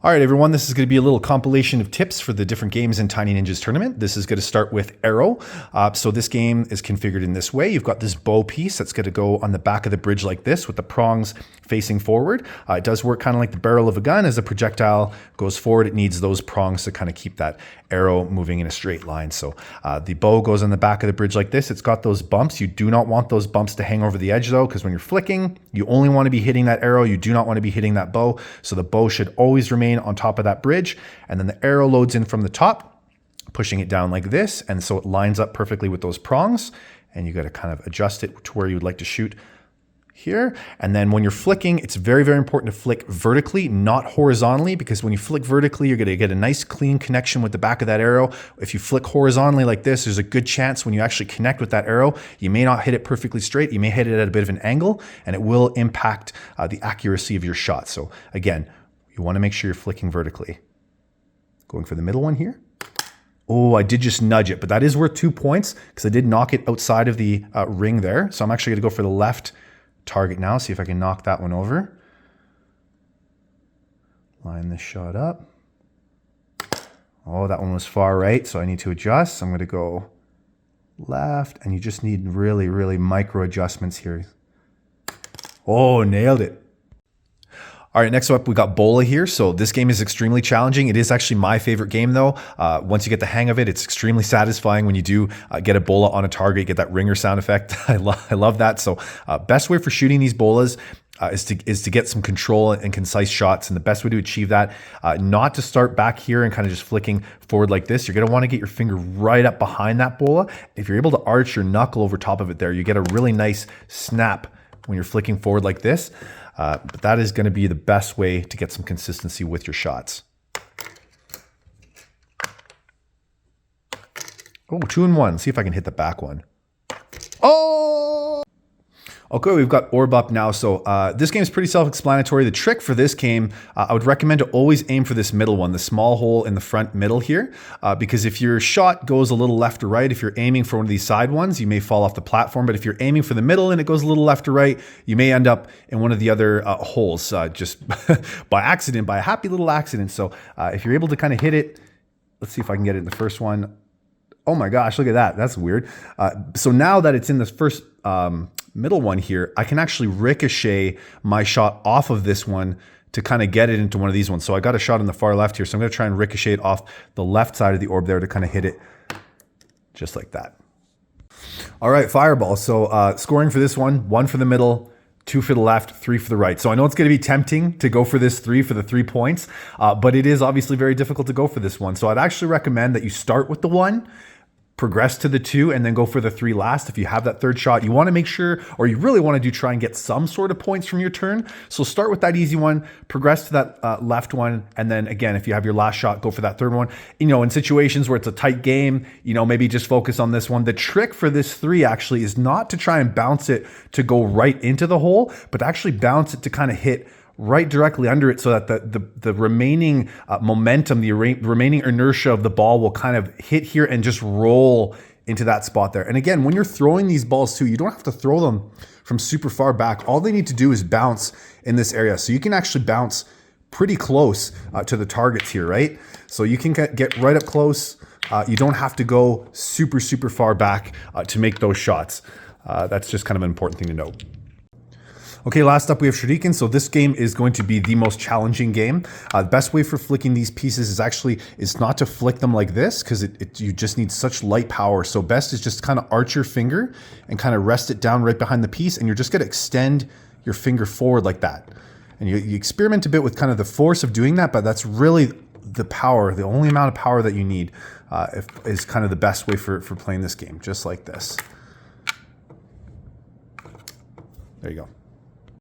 All right, everyone, this is going to be a little compilation of tips for the different games in Tiny Ninja's tournament. This is going to start with arrow. So this game is configured in this way. You've got this bow piece that's going to go on the back of the bridge like this with the prongs facing forward. It does work kind of like the barrel of a gun. As the projectile goes forward, it needs those prongs to kind of keep that arrow moving in a straight line. So the bow goes on the back of the bridge like this. It's got those bumps. You do not want those bumps to hang over the edge though, because when you're flicking, you only want to be hitting that arrow. You do not want to be hitting that bow. So the bow should always remain on top of that bridge, and then the arrow loads in from the top, pushing it down like this, and so it lines up perfectly with those prongs, and you got to kind of adjust it to where you would like to shoot here. And then when you're flicking, it's very, very important to flick vertically, not horizontally, because when you flick vertically, you're going to get a nice clean connection with the back of that arrow. If you flick horizontally like this, there's a good chance when you actually connect with that arrow, you may not hit it perfectly straight. You may hit it at a bit of an angle, and it will impact the accuracy of your shot. So again, you want to make sure you're flicking vertically. Going for the middle one here. Oh, I did just nudge it, but that is worth 2 points because I did knock it outside of the ring there. So I'm actually going to go for the left target now, see if I can knock that one over. Line this shot up. Oh, that one was far right, so I need to adjust. I'm going to go left, and you just need really, really micro adjustments here. Oh, nailed it. All right, next up, we got Bola here. So this game is extremely challenging. It is actually my favorite game though. Once you get the hang of it, it's extremely satisfying when you do get a Bola on a target, get that ringer sound effect. I love that. So best way for shooting these Bolas is to get some control and concise shots. And the best way to achieve that, not to start back here and kind of just flicking forward like this. You're gonna wanna get your finger right up behind that Bola. If you're able to arch your knuckle over top of it there, you get a really nice snap when you're flicking forward like this. But that is going to be the best way to get some consistency with your shots. Oh, 2 and 1. See if I can hit the back one. Oh! Okay, we've got orb up now. So this game is pretty self-explanatory. The trick for this game, I would recommend to always aim for this middle one, the small hole in the front middle here, because if your shot goes a little left or right, if you're aiming for one of these side ones, you may fall off the platform. But if you're aiming for the middle and it goes a little left or right, you may end up in one of the other holes just by accident, by a happy little accident. So if you're able to kind of hit it, let's see if I can get it in the first one. Oh my gosh, look at that. That's weird. So now that it's in this first middle one here, I can actually ricochet my shot off of this one to kind of get it into one of these ones. So I got a shot on the far left here. So I'm going to try and ricochet it off the left side of the orb there to kind of hit it just like that. All right, fireball. So scoring for this one, 1 for the middle, 2 for the left, 3 for the right. So I know it's going to be tempting to go for this 3 for the 3 points, but it is obviously very difficult to go for this one. So I'd actually recommend that you start with the 1, progress to the 2, and then go for the 3 last. If you have that third shot, you want to make sure, or you really want to try and get some sort of points from your turn. So start with that easy one, progress to that left one, and then again, if you have your last shot, go for that third one. You know, in situations where it's a tight game, you know, maybe just focus on this one. The trick for this 3 actually is not to try and bounce it to go right into the hole, but to actually bounce it to kind of hit right directly under it, so that the remaining momentum, the remaining inertia of the ball will kind of hit here and just roll into that spot there. And again, when you're throwing these balls too, you don't have to throw them from super far back. All they need to do is bounce in this area. So you can actually bounce pretty close to the targets here, right? So you can get right up close. You don't have to go super, super far back to make those shots. That's just kind of an important thing to note. Okay, last up we have Shuriken. So this game is going to be the most challenging game. The best way for flicking these pieces is not to flick them like this, because you just need such light power. So best is just kind of arch your finger and kind of rest it down right behind the piece, and you're just going to extend your finger forward like that. And you experiment a bit with kind of the force of doing that, but that's really the power, the only amount of power that you need is kind of the best way for playing this game, just like this. There you go.